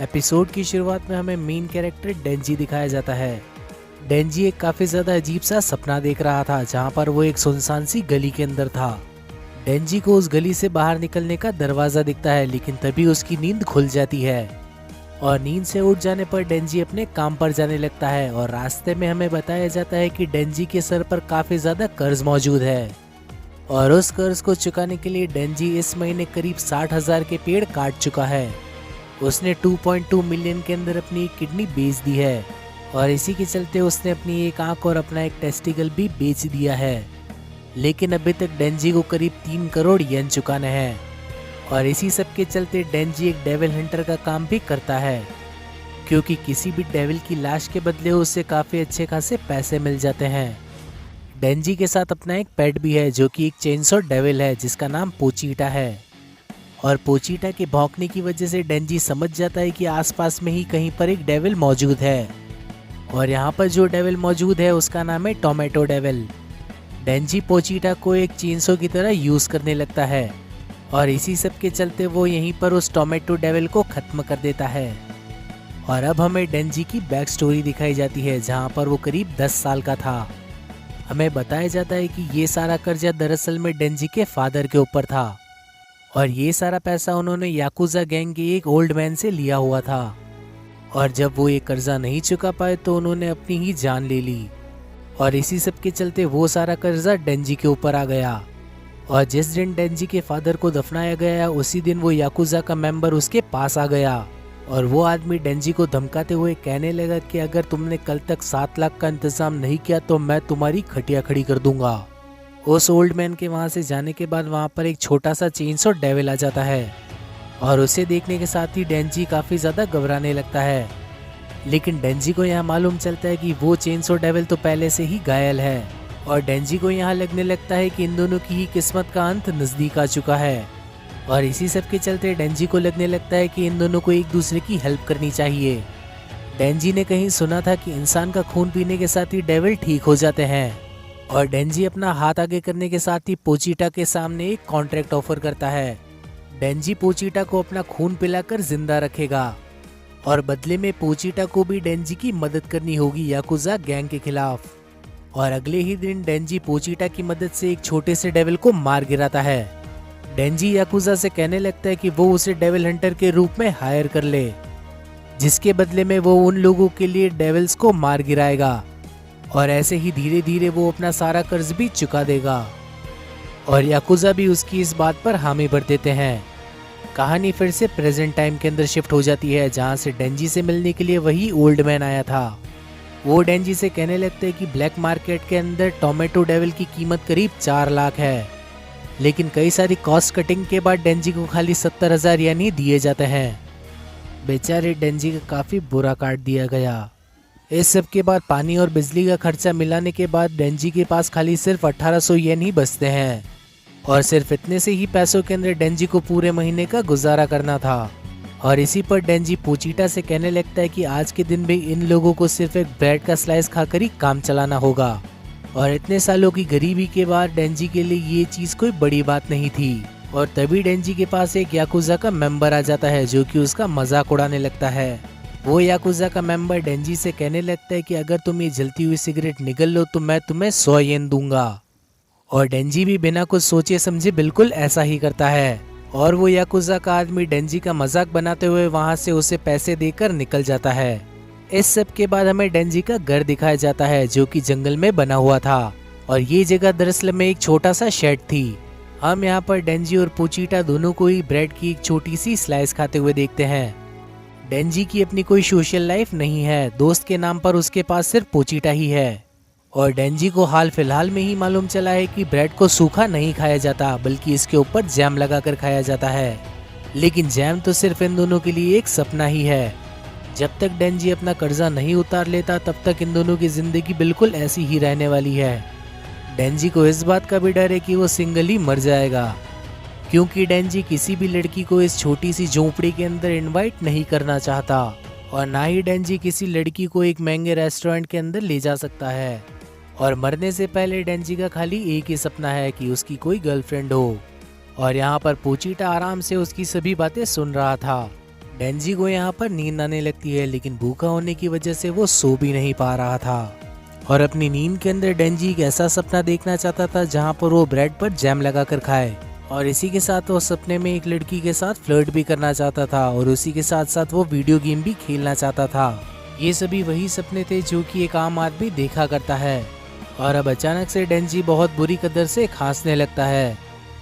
Episode की शुरुआत में हमें मेन कैरेक्टर डेंजी दिखाया जाता है। डेंजी एक काफी ज्यादा अजीब सा सपना देख रहा था, जहाँ पर वो एक सुनसान सी गली के अंदर था। डेंजी को उस गली से बाहर निकलने का दरवाजा दिखता है, लेकिन तभी उसकी नींद खुल जाती है और नींद से उठ जाने पर डेंजी अपने काम पर जाने लगता है। और रास्ते में हमें बताया जाता है कि डेंजी के सर पर काफी ज्यादा कर्ज मौजूद है और उस कर्ज को चुकाने के लिए डेंजी इस महीने करीब 60,000 के पेड़ काट चुका है। उसने 2.2 मिलियन के अंदर अपनी एक किडनी बेच दी है और इसी के चलते उसने अपनी एक आंख और अपना एक टेस्टिकल भी बेच दिया है। लेकिन अभी तक डेंजी को करीब 3 करोड़ येन चुकाने हैं और इसी सब के चलते डेंजी एक डेविल हंटर का काम भी करता है, क्योंकि किसी भी डेविल की लाश के बदले उसे काफी अच्छे खासे पैसे मिल जाते हैं। डेंजी के साथ अपना एक पेट भी है जो कि एक चेनसॉ डेविल है, जिसका नाम पोचीटा है। और पोचीटा के भौंकने की वजह से डेंजी समझ जाता है कि आसपास में ही कहीं पर एक डेविल मौजूद है और यहाँ पर जो डेविल मौजूद है उसका नाम है टोमेटो डेविल। डेंजी पोचीटा को एक चेनसॉ की तरह यूज करने लगता है और इसी सब के चलते वो यहीं पर उस टोमेटो डेविल को खत्म कर देता है। और अब हमें डेंजी की बैक स्टोरी दिखाई जाती है, जहाँ पर वो करीब 10 साल का था। हमें बताया जाता है कि ये सारा कर्जा दरअसल में डेंजी के फादर के ऊपर था और ये सारा पैसा उन्होंने याकुजा गैंग के एक ओल्ड मैन से लिया हुआ था। और जब वो ये कर्जा नहीं चुका पाए तो उन्होंने अपनी ही जान ले ली और इसी सब के चलते वो सारा कर्जा डेंजी के ऊपर आ गया। और जिस दिन डेंजी के फादर को दफनाया गया उसी दिन वो याकुजा का मेंबर उसके पास आ गया और वो आदमी डेंजी को धमकाते हुए कहने लगा कि अगर तुमने कल तक 7 लाख का इंतजाम नहीं किया तो मैं तुम्हारी खटिया खड़ी कर दूंगा। उस ओल्ड मैन के वहां से जाने के बाद वहां पर एक छोटा सा चेनसॉ डेविल आ जाता है और उसे देखने के साथ ही डेंजी काफी ज्यादा घबराने लगता है। लेकिन डेंजी को यहाँ मालूम चलता है कि वो चेनसॉ डेविल तो पहले से ही घायल है और डेंजी को यहाँ लगने लगता है कि इन दोनों की ही किस्मत का अंत नजदीक आ चुका है। और इसी सब के चलते डेंजी को लगने लगता है कि इन दोनों को एक दूसरे की हेल्प करनी चाहिए। डेंजी ने कहीं सुना था कि इंसान का खून पीने के साथ ही डेविल ठीक हो जाते हैं और डेंजी अपना हाथ आगे करने के साथ ही पोचीटा के सामने एक कॉन्ट्रैक्ट ऑफर करता है। डेंजी पोचीटा को अपना खून पिलाकर जिंदा रखेगा और बदले में पोचीटा को भी डेंजी की मदद करनी होगी याकुजा गैंग के खिलाफ। और अगले ही दिन डेंजी पोचीटा की मदद से एक छोटे से डेविल को मार गिराता है। डेंजी याकुजा से कहने लगता है कि वो उसे डेविल हंटर के रूप में हायर कर ले, जिसके बदले में वो उन लोगों के लिए डेविल्स को मार गिराएगा और ऐसे ही धीरे धीरे वो अपना सारा कर्ज भी चुका देगा। और याकुजा भी उसकी इस बात पर हामी भर देते हैं। कहानी फिर से प्रेजेंट टाइम के अंदर शिफ्ट हो जाती है, जहाँ से डेंजी से मिलने के लिए वही ओल्ड मैन आया था। वो डेंजी से कहने लगते हैं कि ब्लैक मार्केट के अंदर टोमेटो डेविल की कीमत करीब 4 लाख है, लेकिन कई सारी कॉस्ट कटिंग के बाद डेंजी को खाली 70,000 येन ही दिए जाते हैं। बेचारे डेंजी का काफी बुरा काट दिया गया। इस सब के बाद पानी और बिजली का खर्चा मिलाने के बाद डेंजी के पास खाली सिर्फ 1800 येन ही बचते हैं और सिर्फ इतने से ही पैसों के अंदर डेंजी को पूरे महीने का गुजारा करना था। और इसी पर डेंजी पोचीटा से कहने लगता है कि आज के दिन भी इन लोगों को सिर्फ एक ब्रेड का स्लाइस खाकर ही काम चलाना होगा। और इतने सालों की गरीबी के बाद डेंजी के लिए ये चीज कोई बड़ी बात नहीं थी। और तभी डेंजी के पास एक याकुजा का मेंबर आ जाता है जो कि उसका मजाक उड़ाने लगता है। वो याकुजा का मेंबर डेंजी से कहने लगता है कि अगर तुम ये जलती हुई सिगरेट निगल लो तो मैं तुम्हें 100 येन दूंगा। और डेंजी भी बिना कुछ सोचे समझे बिल्कुल ऐसा ही करता है और वो याकुजा का आदमी डेंजी का मजाक बनाते हुए वहां से उसे पैसे देकर निकल जाता है। इस सब के बाद हमें डेंजी का घर दिखाया जाता है जो कि जंगल में बना हुआ था और ये जगह दरअसल में एक छोटा सा शेड थी। हम यहाँ पर डेंजी और पोचीटा दोनों को ही ब्रेड की एक छोटी सी स्लाइस खाते हुए देखते हैं। डेंजी की अपनी कोई सोशल लाइफ नहीं है, दोस्त के नाम पर उसके पास सिर्फ पोचीटा ही है। और डेंजी को हाल फिलहाल में ही मालूम चला है कि ब्रेड को सूखा नहीं खाया जाता बल्कि इसके ऊपर जैम लगाकर खाया जाता है। लेकिन जैम तो सिर्फ इन दोनों के लिए एक सपना ही है। जब तक डेंजी अपना कर्जा नहीं उतार लेता तब तक इन दोनों की जिंदगी बिल्कुल ऐसी ही रहने वाली है। डेंजी को इस बात का भी डर है कि वो सिंगल ही मर जाएगा, क्योंकि डेंजी किसी भी लड़की को इस छोटी सी झोपड़ी के अंदर इनवाइट नहीं करना चाहता और ना ही डेंजी किसी लड़की को एक महंगे रेस्टोरेंट के अंदर ले जा सकता है। और मरने से पहले डेंजी का खाली एक ही सपना है कि उसकी कोई गर्लफ्रेंड हो। और यहाँ पर पोचीटा आराम से उसकी सभी बातें सुन रहा था। डेंजी को यहाँ पर नींद आने लगती है, लेकिन भूखा होने की वजह से वो सो भी नहीं पा रहा था। और अपनी नींद के अंदर डेंजी एक ऐसा सपना देखना चाहता था जहाँ पर वो ब्रेड पर जैम लगा कर खाए, और इसी के साथ वो सपने में एक लड़की के साथ फ्लर्ट भी करना चाहता था, और उसी के साथ साथ वो वीडियो गेम भी खेलना चाहता था। ये सभी वही सपने थे जो कि एक आम आदमी देखा करता है। और अब अचानक से डेंजी बहुत बुरी कदर से खांसने लगता है,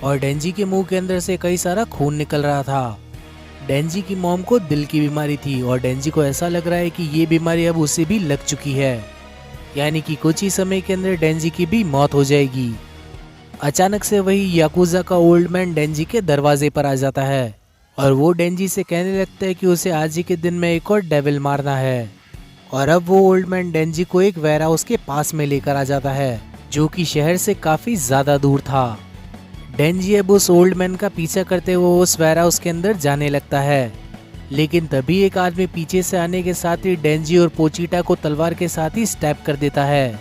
और डेंजी के मुंह के अंदर से कई सारा खून निकल रहा था। डेंजी की मॉम को दिल की बीमारी थी, और डेंजी को ऐसा लग रहा है कि ये बीमारी अब उसे भी लग चुकी है, यानी कि कुछ ही समय के अंदर डेंजी की भी मौत हो जाएगी। अचानक से वही याकुजा का ओल्ड मैन डेंजी के दरवाजे पर आ जाता है, और वो डेंजी से कहने लगता है कि उसे आज ही के दिन में एक और डेविल मारना है। और अब वो ओल्ड मैन डेंजी को एक वेयर हाउस के पास में लेकर आ जाता है, जो कि शहर से काफी ज्यादा दूर था। डेंजी अब उस ओल्ड मैन का पीछा करते हुए उस वेयर हाउस के अंदर जाने लगता है, लेकिन तभी एक आदमी पीछे से आने के साथ ही डेंजी और पोचीटा को तलवार के साथ ही स्टैब कर देता है।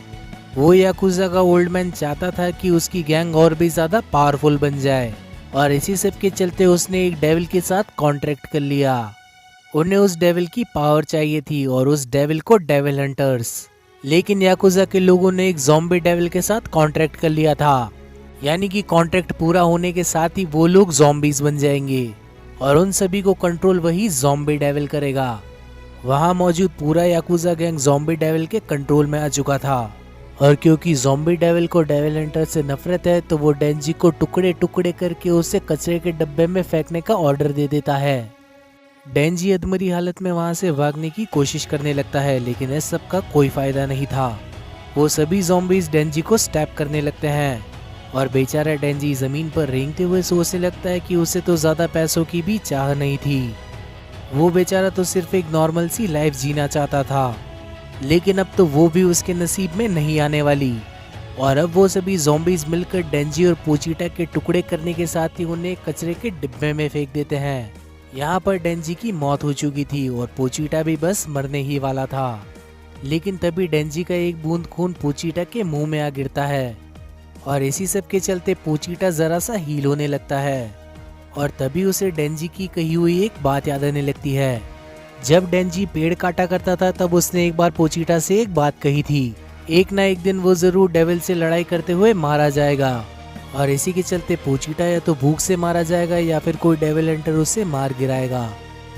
वो याकुजा का ओल्ड मैन चाहता था कि उसकी गैंग और भी ज्यादा पावरफुल बन जाए, और इसी सब के चलते उसने एक डेविल के साथ कॉन्ट्रैक्ट कर लिया। उन्हें उस डेविल की पावर चाहिए थी, और उस डेविल को डेविल हंटर्स। लेकिन याकुजा के लोगों ने एक ज़ॉम्बी डेविल के साथ कॉन्ट्रैक्ट कर लिया था, यानी कि कॉन्ट्रैक्ट पूरा होने के साथ ही वो लोग ज़ॉम्बीज बन जाएंगे, और उन सभी को कंट्रोल वही ज़ॉम्बी डेविल करेगा। वहाँ मौजूद पूरा याकुजा गैंग ज़ॉम्बी डेविल के कंट्रोल में आ चुका था, और क्योंकि ज़ॉम्बी डेविल को डेविल हंटर से नफरत है, तो वो डेंजी को टुकड़े टुकड़े करके उसे कचरे के डब्बे में फेंकने का ऑर्डर दे देता है। डेंजी अधमरी हालत में वहाँ से भागने की कोशिश करने लगता है, लेकिन इस सब का कोई फायदा नहीं था। वो सभी ज़ॉम्बीज डेंजी को स्टैब करने लगते हैं, और बेचारा डेंजी जमीन पर रेंगते हुए सोचने लगता है कि उसे तो ज्यादा पैसों की भी चाह नहीं थी। वो बेचारा तो सिर्फ एक नॉर्मल सी लाइफ जीना चाहता था, लेकिन अब तो वो भी उसके नसीब में नहीं आने वाली। और अब वो सभी ज़ॉम्बीज मिलकर डेंजी और पोचीटा के टुकड़े करने के साथ ही उन्हें कचरे के डिब्बे में फेंक देते हैं। यहाँ पर डेंजी की मौत हो चुकी थी, और पोचीटा भी बस मरने ही वाला था। लेकिन तभी डेंजी का एक बूंद खून पोचीटा के मुंह में आ गिरता है, और इसी सब के चलते पोचीटा जरा सा हील होने लगता है। और तभी उसे डेंजी की कही हुई एक बात याद आने लगती है। जब डेंजी पेड़ काटा करता था, तब उसने एक बार पोचीटा से एक बात कही थी, एक ना एक दिन वो जरूर डेविल से लड़ाई करते हुए मारा जाएगा। और इसी के चलते पोचीटा या तो भूख से मारा जाएगा, या फिर कोई डेविल हंटर उसे मार गिराएगा।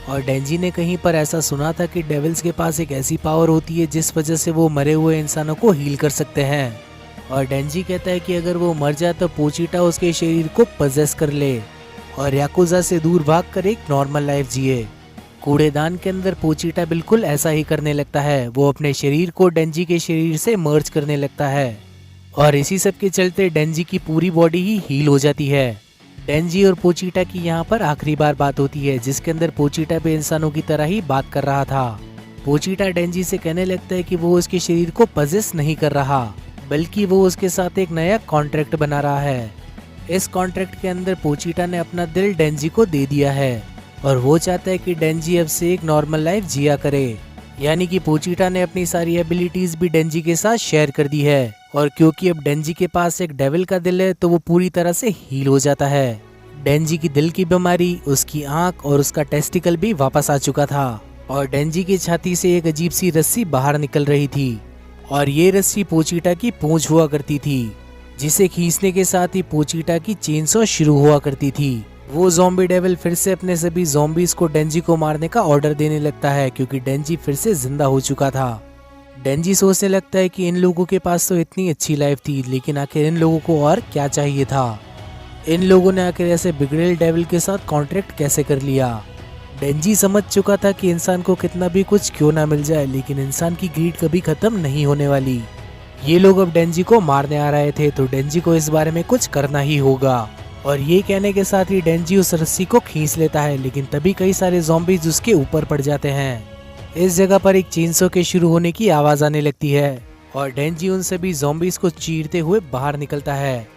और डेंजी ने कहीं पर ऐसा सुना था कि डेविल्स के पास एक ऐसी पावर होती है जिस वजह से वो मरे हुए इंसानों को हील कर सकते हैं। और डेंजी कहता है कि अगर वो मर जाए तो पोचीटा उसके शरीर को पजेस कर ले, और याकुजा से दूर भागकर एक नॉर्मल लाइफ जिए। कूड़ेदान के अंदर पोचीटा बिल्कुल ऐसा ही करने लगता है, वो अपने शरीर को डेंजी के शरीर से मर्ज करने लगता है, और इसी सब के चलते डेंजी की पूरी बॉडी ही हील हो जाती है। डेंजी और पोचीटा की यहाँ पर आखिरी बार बात होती है, जिसके अंदर पोचीटा भी इंसानों की तरह ही बात कर रहा था। पोचीटा डेंजी से कहने लगता है कि वो उसके शरीर को पजेस नहीं कर रहा, बल्कि वो उसके साथ एक नया कॉन्ट्रैक्ट बना रहा है। इस कॉन्ट्रैक्ट के अंदर पोचीटा ने अपना दिल डेंजी को दे दिया है, और वो चाहता है कि डेंजी अब से एक नॉर्मल लाइफ जिया करे, यानी कि पोचीटा ने अपनी सारी एबिलिटीज भी डेंजी के साथ शेयर कर दी है। और क्योंकि अब डेंजी के पास एक डेविल का दिल है, तो वो पूरी तरह से हील हो जाता है। डेंजी की दिल की बीमारी, उसकी आंख और उसका टेस्टिकल भी वापस आ चुका था, और डेंजी की छाती से एक अजीब सी रस्सी बाहर निकल रही थी, और ये रस्सी पोचीटा की पूंछ हुआ करती थी, जिसे खींचने के साथ ही पोचीटा की चेनसॉ शुरू हुआ करती थी। वो ज़ॉम्बी डेविल फिर से अपने सभी ज़ॉम्बीज को डेंजी को मारने का ऑर्डर देने लगता है, क्योंकि डेंजी फिर से जिंदा हो चुका था। डेंजी सोचने लगता है कि इन लोगों के पास तो इतनी अच्छी लाइफ थी, लेकिन आखिर इन लोगों को और क्या चाहिए था। इन लोगों ने आखिर ऐसे बिगड़ेल डेविल के साथ कॉन्ट्रैक्ट कैसे कर लिया। डेंजी समझ चुका था कि इंसान को कितना भी कुछ क्यों ना मिल जाए, लेकिन इंसान की ग्रीड कभी खत्म नहीं होने वाली। ये लोग अब डेंजी को मारने आ रहे थे, तो डेंजी को इस बारे में कुछ करना ही होगा। और ये कहने के साथ ही डेंजी उस रस्सी को खींच लेता है, लेकिन तभी कई सारे ज़ॉम्बीज उसके ऊपर पड़ जाते हैं। इस जगह पर एक चेनसॉ के शुरू होने की आवाज आने लगती है, और डेंजी उन सभी ज़ॉम्बीज को चीरते हुए बाहर निकलता है।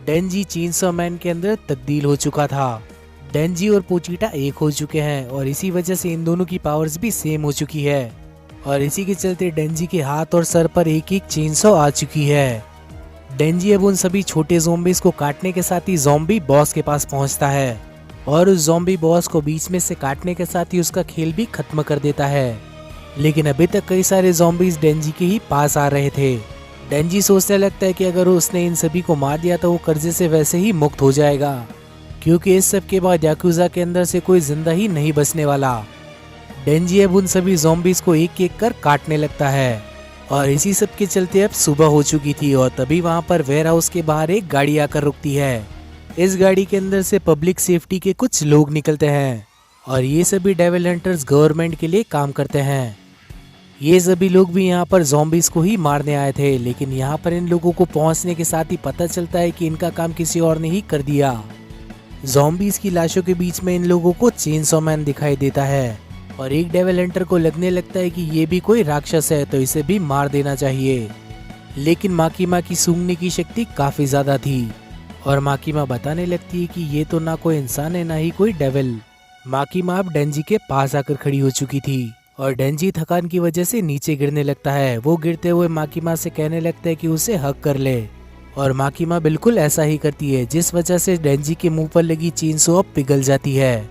डेंजी चेनसॉ मैन के अंदर तब्दील हो चुका था। डेंजी और पोचीटा एक हो चुके हैं, और इसी वजह से इन दोनों की पावर्स भी सेम हो चुकी है, और इसी के चलते डेंजी के हाथ और सर पर एक एक चेनसॉ आ चुकी है। डेंजी अब उन सभी छोटे ज़ॉम्बीज को काटने के साथ ही ज़ॉम्बी बॉस के पास पहुंचता है, और उस ज़ॉम्बी बॉस को बीच में से काटने के साथ ही उसका खेल भी खत्म कर देता है। लेकिन अभी तक कई सारे ज़ॉम्बीज डेंजी के ही पास आ रहे थे। डेंजी सोचने लगता है कि अगर उसने इन सभी को मार दिया तो वो कर्जे से वैसे ही मुक्त हो जाएगा, क्योंकि इस सब के बाद याकुजा के अंदर से कोई जिंदा ही नहीं बचने वाला। डेंजी अब उन सभी ज़ॉम्बीज को एक एक कर काटने लगता है और इसी सब के चलते अब सुबह हो चुकी थी और तभी वहाँ पर वेयर हाउस के बाहर एक गाड़ी आकर रुकती है। इस गाड़ी के अंदर से पब्लिक सेफ्टी के कुछ लोग निकलते हैं और ये सभी डेविल हंटर्स गवर्नमेंट के लिए काम करते हैं। ये सभी लोग भी यहाँ पर ज़ॉम्बीज को ही मारने आए थे, लेकिन यहाँ पर इन लोगों को पहुँचने के साथ ही पता चलता है कि इनका काम किसी और ने ही कर दिया। ज़ॉम्बीज की लाशों के बीच में इन लोगों को चेनसॉ मैन दिखाई देता है और एक डेविल हंटर को लगने लगता है कि ये भी कोई राक्षस है तो इसे भी मार देना चाहिए। लेकिन माकीमा की सूंघने की शक्ति काफी ज्यादा थी और माकीमा बताने लगती है कि ये तो ना कोई इंसान है ना ही कोई डेविल। माकीमा अब डेंजी के पास आकर खड़ी हो चुकी थी और डेंजी थकान की वजह से नीचे गिरने लगता है। वो गिरते हुए माकीमा से कहने लगता है कि उसे हक कर ले और माकीमा बिल्कुल ऐसा ही करती है, जिस वजह से डेंजी के मुंह पर लगी चेनसॉ अब पिघल जाती है।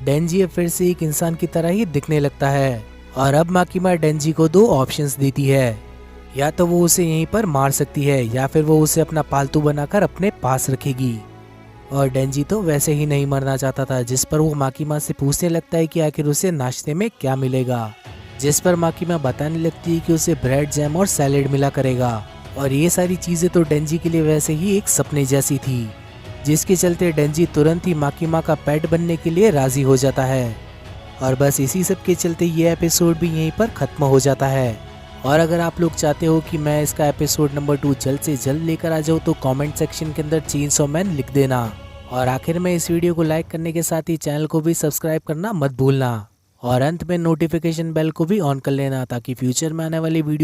डेंजी अब फिर से एक इंसान की तरह ही दिखने लगता है और अब माकीमा डेंजी को दो ऑप्शंस देती है, या तो वो उसे यहीं पर मार सकती है या फिर वो उसे अपना पालतू बनाकर अपने पास रखेगी। और डेंजी तो वैसे ही नहीं मरना चाहता था, जिस पर वो माकीमा से पूछने लगता है कि आखिर उसे नाश्ते में क्या मिलेगा, जिस पर माकीमा बताने लगती है कि उसे ब्रेड जैम और सैलेड मिला करेगा। और ये सारी चीजें तो डेंजी के लिए वैसे ही एक सपने जैसी थी, जिसके चलते डेंजी तुरंत ही माकीमा का पेट बनने के लिए राजी हो जाता है। और बस इसी सब के चलते ये एपिसोड भी यहीं पर खत्म हो जाता है। और अगर आप लोग चाहते हो कि मैं इसका एपिसोड नंबर 2 जल्द से जल्द लेकर आ जाऊँ तो कमेंट सेक्शन के अंदर चेनसॉ मैन लिख देना। और आखिर में इस वीडियो को लाइक करने के साथ ही चैनल को भी सब्सक्राइब करना मत भूलना और अंत में नोटिफिकेशन बेल को भी ऑन कर लेना, ताकि फ्यूचर में आने वाली वीडियो